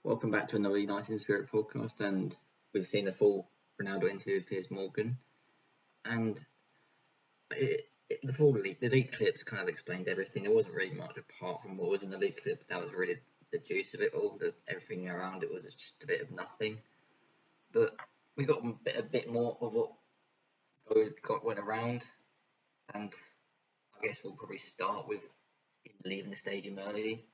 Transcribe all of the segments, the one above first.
Welcome back to another United in Spirit podcast, and we've seen the full Ronaldo interview with Piers Morgan, and the league clips kind of explained everything. There wasn't really much apart from what was in the league clips. That was really the juice of it all. Everything around it was just a bit of nothing. But we got a bit more of what went around, and I guess we'll probably start with him leaving the stadium early.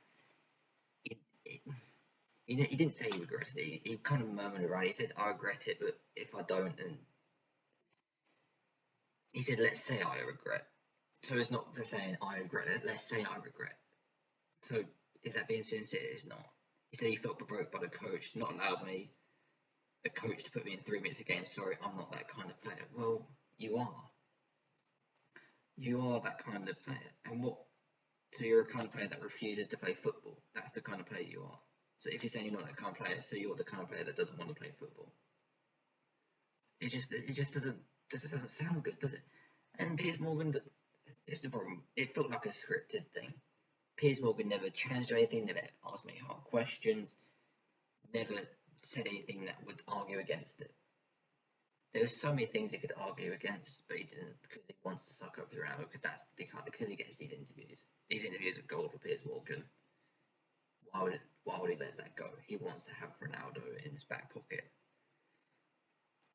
He didn't say he regretted it. He kind of murmured around. He said, "I regret it, but if I don't," then he said, "Let's say I regret." So it's not just saying I regret it. Let's say I regret. So is that being sincere? It's not. He said he felt provoked by the coach, not allowed me, a coach, to put me in 3 minutes a game. Sorry, I'm not that kind of player. Well, you are. You are that kind of player. And what? So you're a kind of player that refuses to play football. That's the kind of player you are. So if you're saying you're not that kind of player, so you're the kind of player that doesn't want to play football. It just doesn't sound good, does it? And Piers Morgan, it's the problem. It felt like a scripted thing. Piers Morgan never challenged anything, never asked me hard questions, never said anything that would argue against it. There were so many things he could argue against, but he didn't, because he wants to suck up to Ronaldo, because he gets these interviews. These interviews are gold for Piers Morgan. Why would he let that go? He wants to have Ronaldo in his back pocket.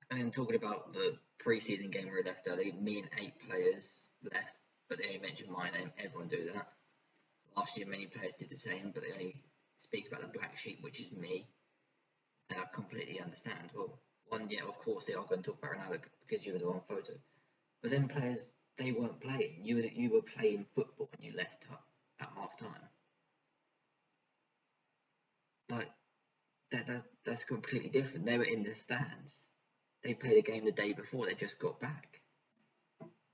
And then talking about the pre-season game where he left early, me and 8 players left, but they only mentioned my name. Everyone do that. Last year, many players did the same, but they only speak about the black sheep, which is me. And I completely understand. Well, yeah, of course they are going to talk about Ronaldo because you were the one photo. But then players, they weren't playing. You were playing football when you left at half time. Like that's completely different. They were in the stands. They played a game the day before. They just got back.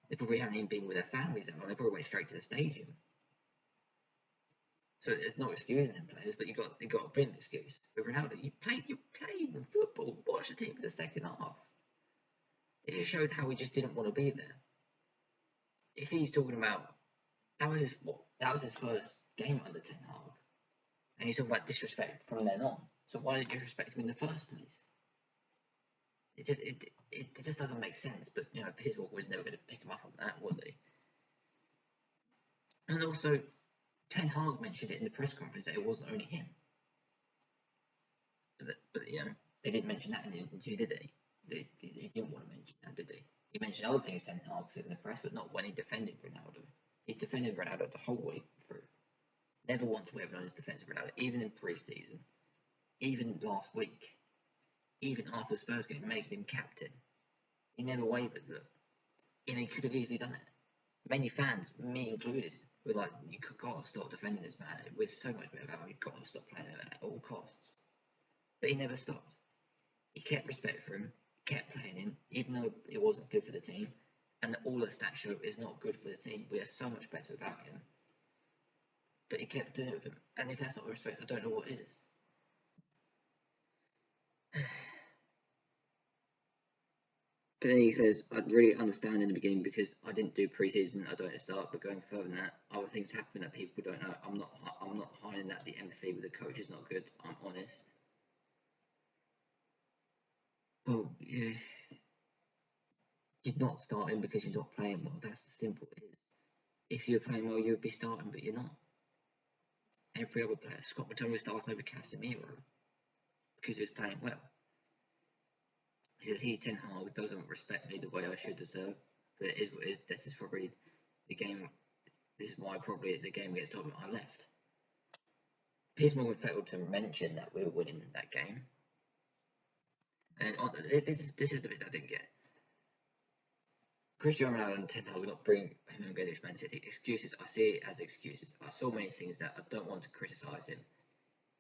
They probably hadn't even been with their families that long. They probably went straight to the stadium. So it's not excusing them players, but you got a big excuse. With Ronaldo, you played in football. Watch the team for the second half. It just showed how he just didn't want to be there. If he's talking about that was his first game under Ten Hag, and he's talking about disrespect from then on. So why did you disrespect him in the first place? It just doesn't make sense. But Piers Morgan was never going to pick him up on that, was he? And also, Ten Hag mentioned it in the press conference that it wasn't only him. But they didn't mention that in the interview, did they? They didn't want to mention that, did they? He mentioned other things Ten Hag said in the press, but not when he defended Ronaldo. He's defended Ronaldo the whole way through. Never once wavered on his defence of Ronaldo, even in pre-season, even last week, even after the Spurs game, making him captain. He never wavered, and he could have easily done it. Many fans, me included, were like, "You got to stop defending this man. We're so much better about him. You've got to stop playing him at all costs." But he never stopped. He kept respect for him, kept playing him, even though it wasn't good for the team. And all the stats show is not good for the team. We are so much better without him. But he kept doing it with him. And if that's not respect, I don't know what is. But then he says, "I really understand in the beginning because I didn't do pre-season, I don't at the start, but going further than that, other things happen that people don't know. I'm not hiding that the empathy with the coach is not good. I'm honest." Well, yeah, you're not starting because you're not playing well. That's as simple it is. If you were playing well, you would be starting, but you're not. Every other player, Scott McTominay starts over Casemiro because he was playing well. He says Ten Hag doesn't respect me the way I should deserve, but it is what it is. This is probably the game. This is why probably the game against Tottenham I left. Piers Morgan failed to mention that we were winning that game, and this is the bit that I didn't get. Cristiano Ronaldo and Ten Hag will not bring him and get expensive excuses. I see it as excuses. I saw many things that I don't want to criticise him.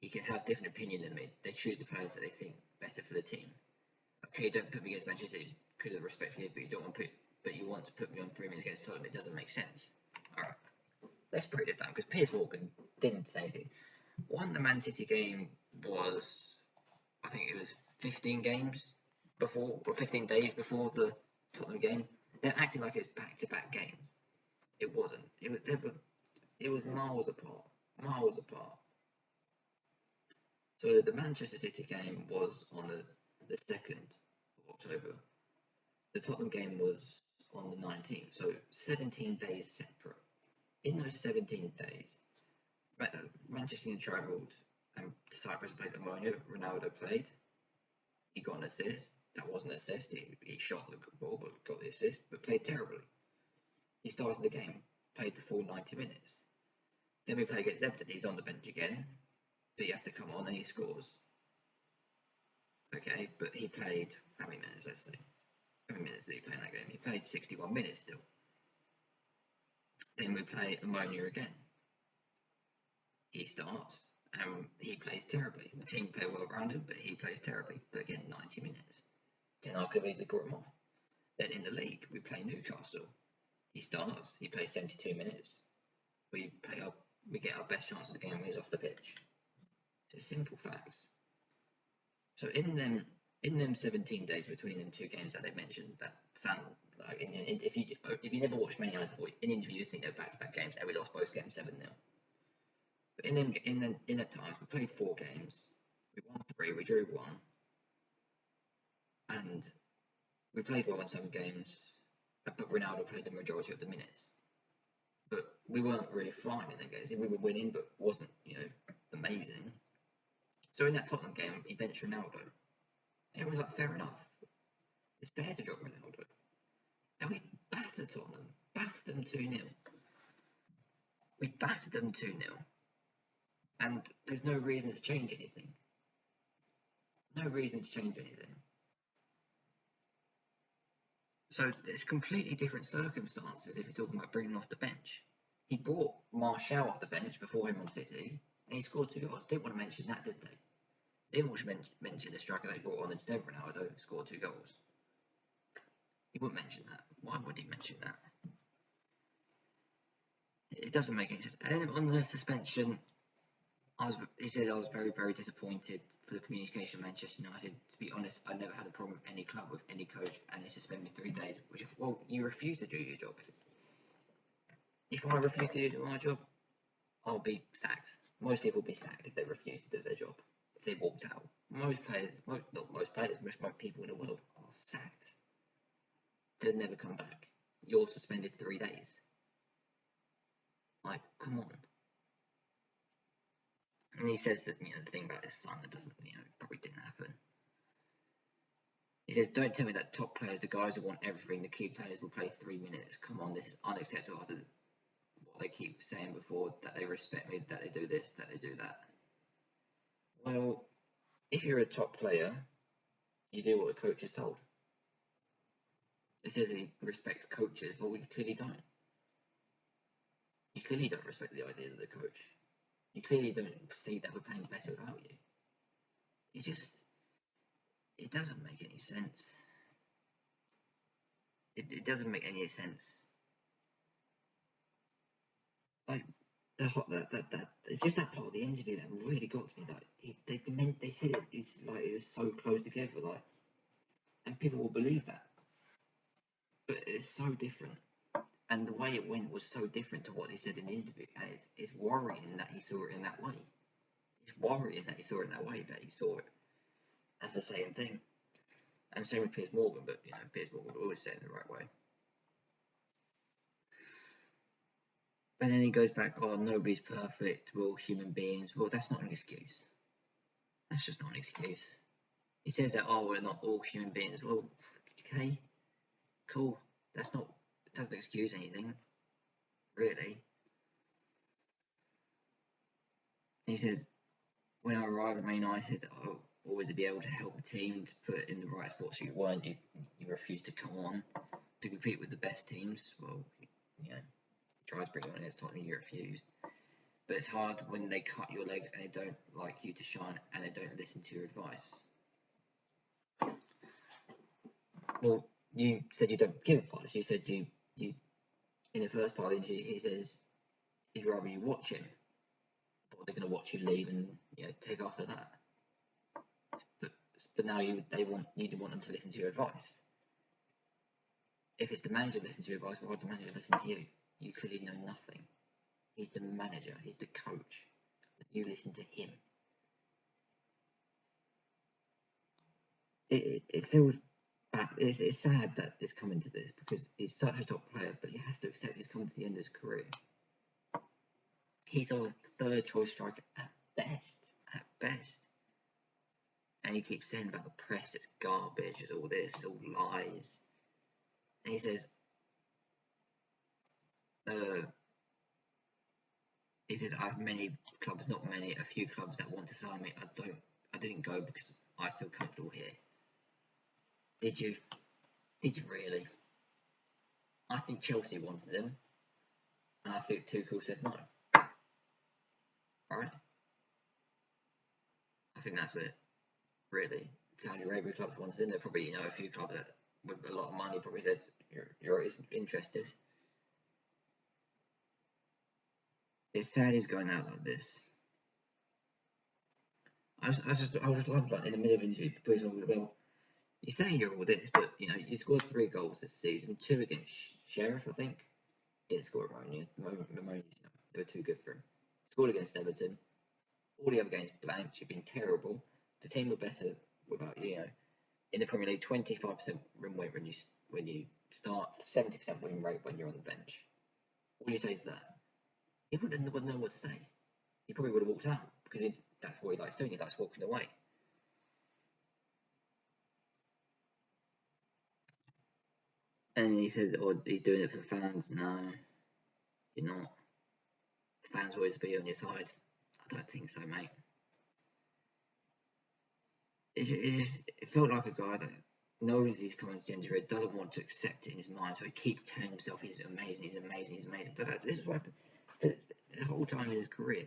He can have different opinion than me. They choose the players that they think better for the team. Okay, don't put me against Manchester City because of respect for you, but you want to put me on 3 minutes against Tottenham. It doesn't make sense. All right, let's break this down because Piers Morgan didn't say anything. The Man City game was, I think it was 15 games before, or 15 days before the Tottenham game. They're acting like it's back-to-back games. It wasn't. It was miles apart. Miles apart. So the Manchester City game was on the 2nd of October. The Tottenham game was on the 19th, so 17 days separate. In those 17 days, Manchester United travelled and Cyprus played Ammonia. Ronaldo played. He got an assist. That wasn't an assist. He shot the ball, but got the assist, but played terribly. He started the game, played the full 90 minutes. Then we play against Everton. He's on the bench again, but he has to come on and he scores. Okay, but he played how many minutes? Let's see. How many minutes did he play in that game? He played 61 minutes still. Then we play Ammonia again. He starts and he plays terribly. The team play well around him, but he plays terribly. But again, 90 minutes. Then Archimedes brought him off. Then in the league, we play Newcastle. He starts. He plays 72 minutes. We get our best chance of the game when he's off the pitch. It's simple facts. So in them 17 days between them two games that they mentioned, that sound like if you never watched many before, in interview you think they're back-to-back games, and we lost both games 7-0. But in the times we played 4 games, we won 3, we drew 1, and we played well in some games, but Ronaldo played the majority of the minutes. But we weren't really flying in them games. We were winning, but wasn't amazing. So in that Tottenham game, he benched Ronaldo. Everyone's like, fair enough. It's fair to drop Ronaldo. And we battered Tottenham. Battered them 2-0. We battered them 2-0. And there's no reason to change anything. No reason to change anything. So it's completely different circumstances if you're talking about bringing him off the bench. He brought Martial off the bench before him on City, and he scored 2 goals. Didn't want to mention that, did they? They didn't want to mention the striker they brought on instead of Ronaldo, who scored 2 goals. He wouldn't mention that. Why would he mention that? It doesn't make any sense. And then on the suspension, he said I was very, very disappointed for the communication of Manchester United. To be honest, I never had a problem with any club, with any coach, and they suspended me 3 days. Well, you refuse to do your job. If I refuse to do my job, I'll be sacked. Most people will be sacked if they refuse to do their job. If they walked out. Most people in the world are sacked. They'll never come back. You're suspended 3 days. Like, come on. And he says that, the thing about his son that doesn't, probably didn't happen. He says, don't tell me that top players, the guys who want everything, the key players will play 3 minutes. Come on, this is unacceptable after what they keep saying before, that they respect me, that they do this, that they do that. Well, if you're a top player, you do what the coach is told. It says he respects coaches, but we clearly don't. You clearly don't respect the ideas of the coach. You clearly don't see that we're playing better without you. It doesn't make any sense. It doesn't make any sense. Like it's just that part of the interview that really got to me. Like they said it's like it was so close together, like, and people will believe that. But it's so different, and the way it went was so different to what they said in the interview, and it's worrying that he saw it in that way. It's worrying that he saw it in that way, that he saw it as the same thing. And same with Piers Morgan, but Piers Morgan would always say it in the right way. And then he goes back, oh, nobody's perfect, we're all human beings. Well, that's not an excuse. That's just not an excuse. He says that, oh, we're not all human beings. Well, okay, cool. It doesn't excuse anything, really. He says, when I arrived at Man United, I'll always be able to help the team to put in the right spots. You weren't. You refused to come on to compete with the best teams. Well, he tries to bring you on his Tottenham, you refused. But it's hard when they cut your legs and they don't like you to shine and they don't listen to your advice. Well, you said you don't give advice. You said you in the first part of the interview, he says he'd rather you watch him, but they're going to watch you leave and take after that. But now you want them to listen to your advice. If it's the manager listening to your advice, why would the manager listen to you? You clearly know nothing. He's the manager. He's the coach. You listen to him. it feels bad. It's sad that it's coming to this because he's such a top player, but he has to accept he's coming to the end of his career. He's our third choice striker at best. At best. And he keeps saying about the press, it's garbage, it's all this, it's all lies. And he says, I have many clubs, not many, a few clubs that want to sign me. I didn't go because I feel comfortable here. Did you? Did you really? I think Chelsea wanted him, and I think Tuchel said no. Alright? I think that's it. Really. Saudi Arabia clubs wanted him. There probably, a few clubs that with a lot of money probably said you're interested. It's sad he's going out like this. I just love that in the middle of the interview, because well, you say you're all this, but you scored 3 goals this season, 2 against Sheriff, I think. Didn't score at Mimonia. They were too good for him. Scored against Everton. All the other games blanked. You've been terrible. The team were better without you. In the Premier League, 25% win rate when you start, 70% win rate when you're on the bench. All you say is that. He wouldn't know what to say. He probably would have walked out because that's what he likes doing. He likes walking away. And he said, he's doing it for fans. No, you're not. The fans will always be on your side. I don't think so, mate. It felt like a guy that knows he's coming to the end of his career, doesn't want to accept it in his mind, so he keeps telling himself he's amazing, he's amazing, he's amazing. But this is what happened. But the whole time in his career,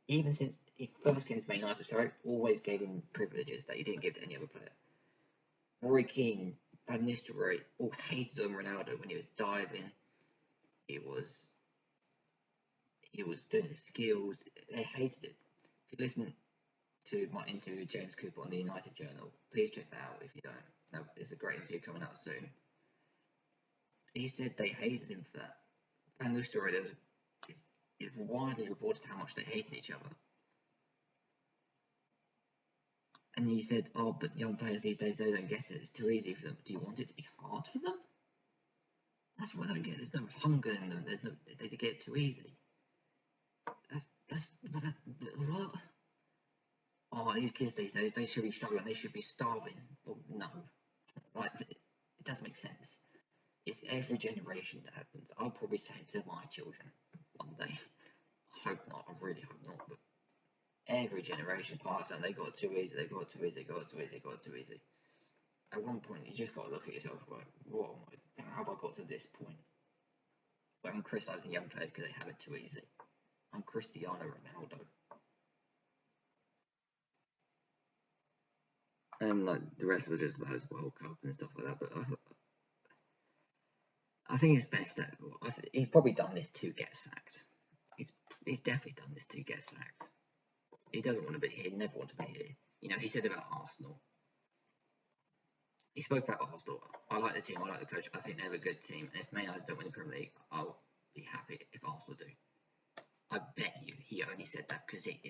even since he first came to Man United, Sir Alex always gave him privileges that he didn't give to any other player. Roy Keane, Van Nistelrooy, all hated on Ronaldo when he was diving. He was doing his skills. They hated it. If you listen to my interview with James Cooper on the United Journal, please check that out if you don't. No, there's a great interview coming out soon. He said they hated him for that. Van Nistelrooy, it's widely reported how much they hated each other. And he said, but young players these days, they don't get it. It's too easy for them. Do you want it to be hard for them? That's what I don't get. There's no hunger in them. They get it too easy. What? These kids these days, they should be struggling. They should be starving. Well, no. It doesn't make sense. It's every generation that happens. I'll probably say it to my children one day. I hope not. I really hope not. But every generation passes and they got it too easy. They got it too easy. Got it too easy. Got it too easy. At one point, you just got to look at yourself. Like, how have I got to this point? Where I'm criticising young players because they have it too easy. I'm Cristiano Ronaldo. And the rest was just about his World Cup and stuff like that. But I think it's best that he's probably done this to get sacked. He's definitely done this to get sacked. He doesn't want to be here. He never wanted to be here. He said about Arsenal. He spoke about Arsenal. I like the team. I like the coach. I think they have a good team. And if Man United don't win the Premier League, I'll be happy if Arsenal do. I bet you he only said that because he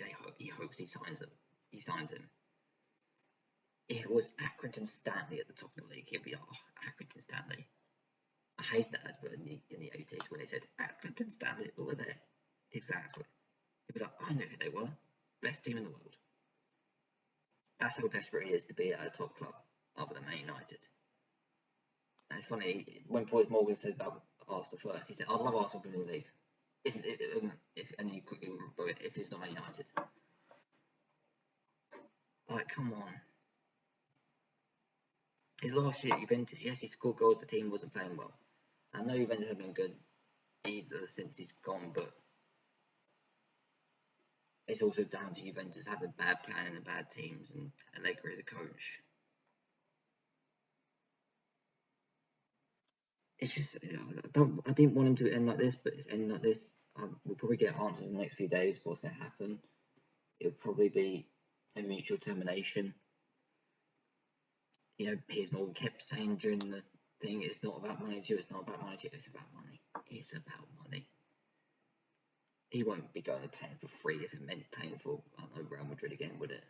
hopes he signs them. He signs him. If it was Accrington Stanley at the top of the league, he'd be Accrington Stanley. I hate that advert in the 80s when they said Accrington Stanley over there. Exactly. He'd be like, I know who they were. Best team in the world. That's how desperate he is to be at a top club other than Man United. And it's funny, when Piers Morgan said about Arsenal first, he said, I'd love Arsenal Premier League. If it's not Man United. Come on. His last year at Juventus, yes, he scored goals, the team wasn't playing well. I know Juventus have been good either since he's gone, but it's also down to Juventus having a bad plan and the bad teams, and Allegri as a coach. It's just, I didn't want him to end like this, but it's ending like this. We'll probably get answers in the next few days what's going to happen. It'll probably be a mutual termination. Piers Morgan kept saying during the thing, it's not about money too, it's not about money too, it's about money. It's about money. He won't be going to paying for free if it meant paying for, Real Madrid again, would it?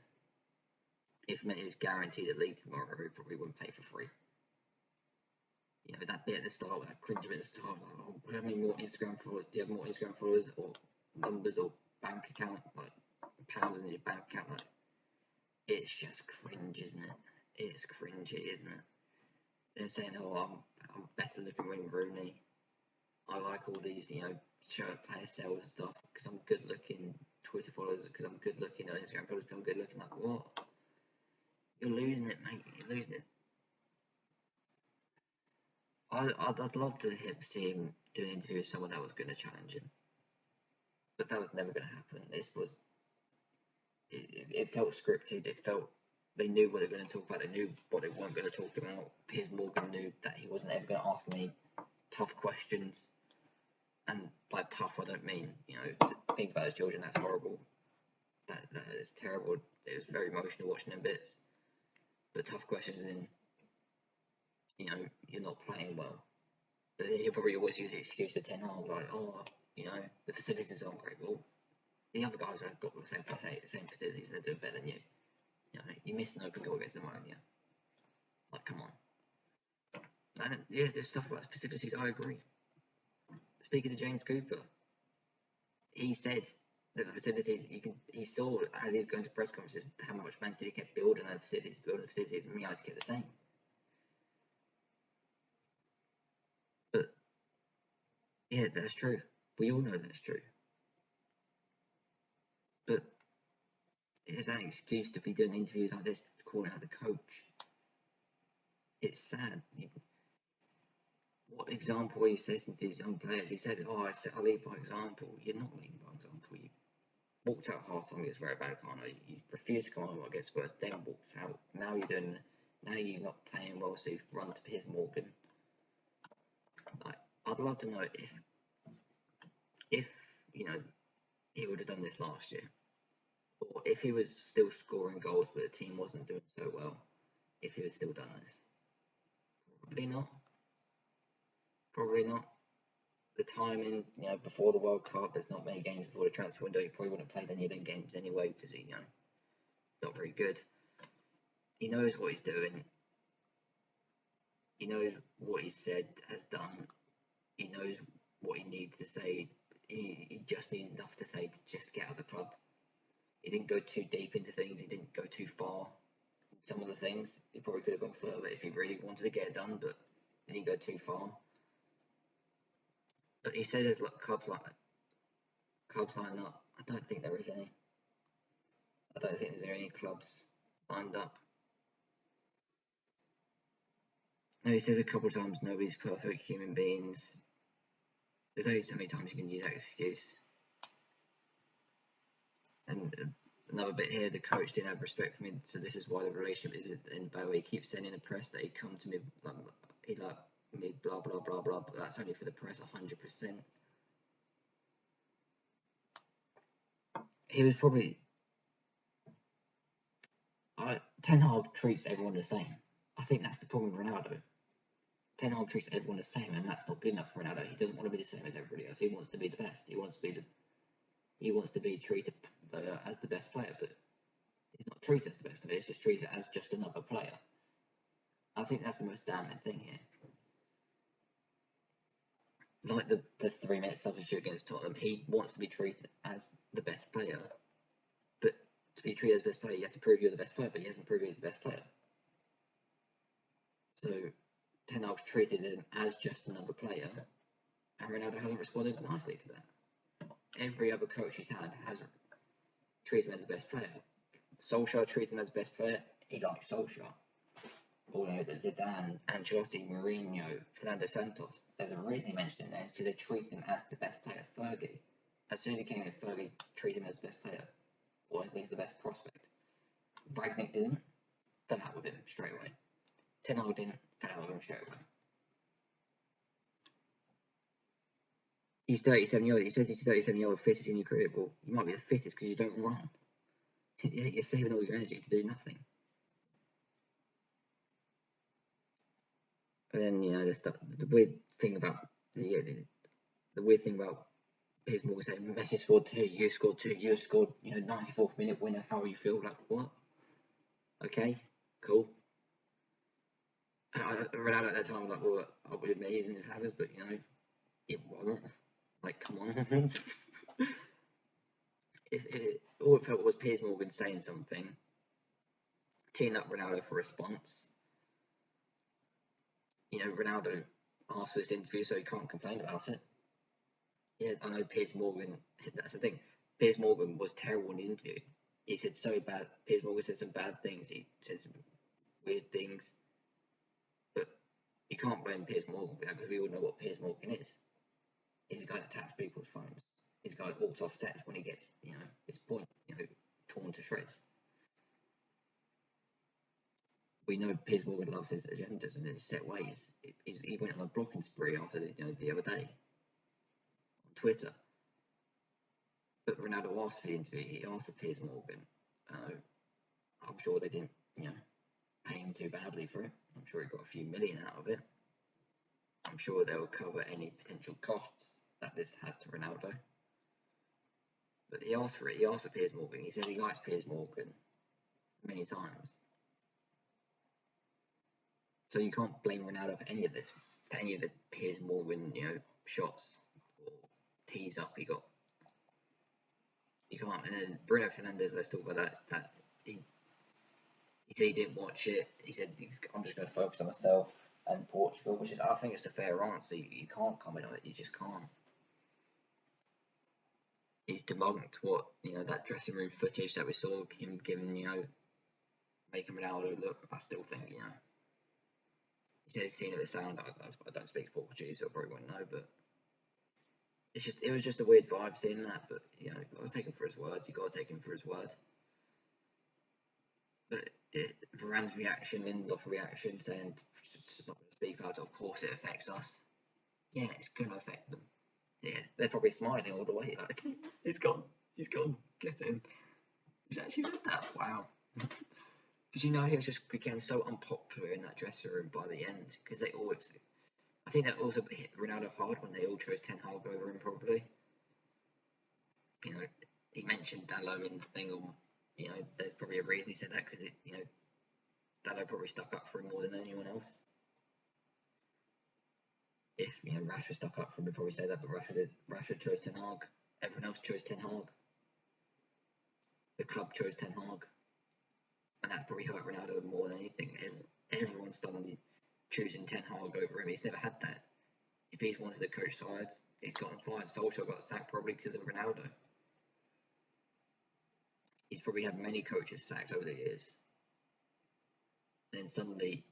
if it meant he was guaranteed a league tomorrow, he probably wouldn't play for free. You know, that bit at the start, that cringe bit at the start, like, oh, how many more Instagram followers? Do you have more Instagram followers or numbers or bank account, like pounds in your bank account? Like, it's just cringe, isn't it? It's cringy, isn't it? They're saying, oh, I'm better looking than Rooney. I like all these, you know, shirt player sales stuff because I'm good looking. Twitter followers because I'm good looking, or Instagram followers because I'm good looking. Like, what? You're losing it, mate. You're losing it. I'd love to see him do an interview with someone that was going to challenge him, but that was never going to happen. It felt scripted. It felt they knew what they were going to talk about. They knew what they weren't going to talk about. Piers Morgan knew that he wasn't ever going to ask any tough questions. And by tough, I don't mean, you know, think about his children. That's horrible. That is terrible. It was very emotional watching them bits. But tough questions in, you know, you're not playing well. But then he'll probably always use the excuse of Ten Hag, like, oh, you know, the facilities aren't great. Well, the other guys have got the same facilities, they're doing better than you. You know, you missed an open goal against Ammonia. Like, come on. And yeah, there's stuff about facilities, I agree. Speaking of James Cooper, he said that the facilities, he saw as he was going to press conferences how much Man City kept building the facilities, and Real kept the same. But yeah, that's true. We all know that's true. But is that an excuse to be doing interviews like this, calling out the coach? It's sad. What example are you setting to these young players? He said, "Oh, I lead by example." You're not leading by example. You walked out half time against Rayo Vallecano. You refused to come on against Spurs, then walked out. Now you're not playing well, so you've run to Piers Morgan. Like, I'd love to know if you know he would have done this last year, or if he was still scoring goals but the team wasn't doing so well, if he had still done this. Probably not. Probably not. The timing, you know, before the World Cup, there's not many games before the transfer window. He probably wouldn't have played any of them games anyway because he, you know, not very good. He knows what he's doing. He knows what he said, has done. He knows what he needs to say. He just needed enough to say to just get out of the club. He didn't go too deep into things. He didn't go too far. Some of the things he probably could have gone further if he really wanted to get it done, but he didn't go too far. But he said there's clubs lined up. I don't think there is any. I don't think there's any clubs lined up. No, he says a couple of times nobody's perfect human beings. There's only so many times you can use that excuse. And another bit here, the coach didn't have respect for me, so this is why the relationship is in bad way. He keeps saying in the press that he'd come to me, he'd like me, blah, blah, blah, blah, but that's only for the press, 100%. He was probably... Ten Hag treats everyone the same. I think that's the problem with Ronaldo. Ten Hag treats everyone the same, and that's not good enough for Ronaldo. He doesn't want to be the same as everybody else. He wants to be the best. He wants to be treated as the best player, but he's not treated as the best player. He's just treated as just another player. I think that's the most damning thing here. Like the 3-minute substitute against Tottenham, he wants to be treated as the best player, but to be treated as the best player, you have to prove you're the best player, but he hasn't proved he's the best player. So Ten Hag's treated him as just another player, and Ronaldo hasn't responded nicely to that. Every other coach he's had has treated him as the best player. Solskjaer treats him as the best player. He likes Solskjaer. Although there's Zidane, Ancelotti, Mourinho, Fernando Santos. There's a reason he mentioned him there because they treated him as the best player. Fergie. As soon as he came in, Fergie treated him as the best player, or at least the best prospect. Ragnick didn't. Fell out with him straight away. Ten Hag didn't. Fell out with him straight away. He's 37 years old. He says he's 37 years old, fittest in your career. Well, you might be the fittest because you don't run. You're saving all your energy to do nothing. And then, you know, the weird thing about the weird thing about Piers Morgan saying Messi scored 2, you scored 2, you scored, you know, 94th minute winner. How you feel? Like, what? okay, cool. Ronaldo at that time was like, well, I'll be amazing if it happens, but it wasn't. Like, come on. All it felt was Piers Morgan saying something, teeing up Ronaldo for a response. Ronaldo asked for this interview, so he can't complain about it. Yeah, I know Piers Morgan. That's the thing. Piers Morgan was terrible in the interview. He said so bad. Piers Morgan said some bad things. He said some weird things. But you can't blame Piers Morgan because we all know what Piers Morgan is. He's a guy that taps people's phones. He's a guy that walks off sets when he gets, his point, torn to shreds. We know Piers Morgan loves his agendas and his set ways. He went on a blocking spree after the other day on Twitter. But Ronaldo asked for the interview. He asked for Piers Morgan. I'm sure they didn't, pay him too badly for it. I'm sure he got a few million out of it. I'm sure they'll cover any potential costs that this has to Ronaldo. But he asked for it. He asked for Piers Morgan. He said he likes Piers Morgan many times. So you can't blame Ronaldo for any of this, for any of the Piers Morgan, shots or tees up he got. You can't. And then Bruno Fernandes, let's talk about that. He said he didn't watch it. He said, I'm just going to focus on myself and Portugal, which is, I think it's a fair answer. You can't comment on it. You just can't. He's debunked what, that dressing room footage that we saw him giving, making Ronaldo look. I still think, he said he's seen it sound. I don't speak Portuguese, so I probably won't know, but it was just a weird vibe seeing that. But, you've got to take him for his word. You've got to take him for his word. But Varane's reaction, Lindelof's reaction, saying just not going to speak out. Of course, it affects us. Yeah, it's going to affect them. Yeah, they're probably smiling all the way. Like, he's gone. Get in. He's actually said that. Wow. Because he was just became so unpopular in that dressing room by the end. Because they always, I think that also hit Ronaldo hard when they all chose Ten Hag over him. Probably. He mentioned Dalot in the thing on. There's probably a reason he said that because Dalot probably stuck up for him more than anyone else. If Rashford stuck up for him, he'd probably say that, but Rashford chose Ten Hag. Everyone else chose Ten Hag. The club chose Ten Hag, and that probably hurt Ronaldo more than anything. Everyone's suddenly choosing Ten Hag over him. He's never had that. If he's wanted to coach sides, he's gotten fired. Solskjaer got sacked probably because of Ronaldo. He's probably had many coaches sacked over the years. Then suddenly,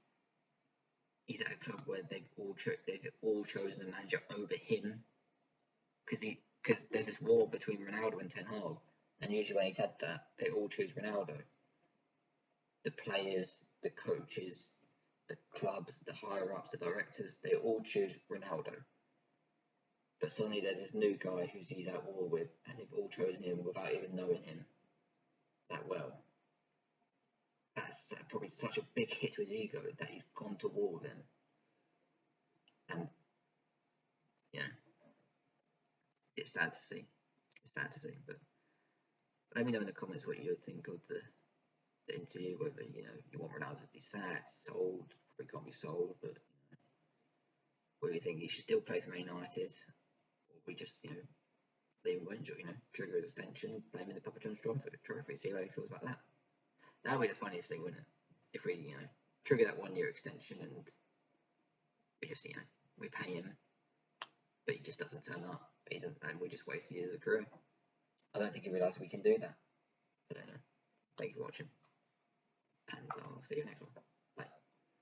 he's at a club where they've all chosen a manager over him because there's this war between Ronaldo and Ten Hag, and usually when he's had that, they all choose Ronaldo. The players, the coaches, the clubs, the higher ups, the directors, they all choose Ronaldo. But suddenly there's this new guy who he's at war with, and they've all chosen him without even knowing him that well. That's probably such a big hit to his ego that he's gone to war with him. And it's sad to see. But let me know in the comments what you think of the interview. Whether you want Ronaldo to be sad, sold, probably can't be sold, but whether you think he should still play for Man United, or we just leave him win, trigger his extension, play him in the Papa John's trophy, see how he feels about that. That would be the funniest thing, wouldn't it? If we trigger that 1 year extension and we just we pay him, but he just doesn't turn up, and we just waste years of career. I don't think he realises we can do that. But anyway, thank you for watching, and I'll see you next one.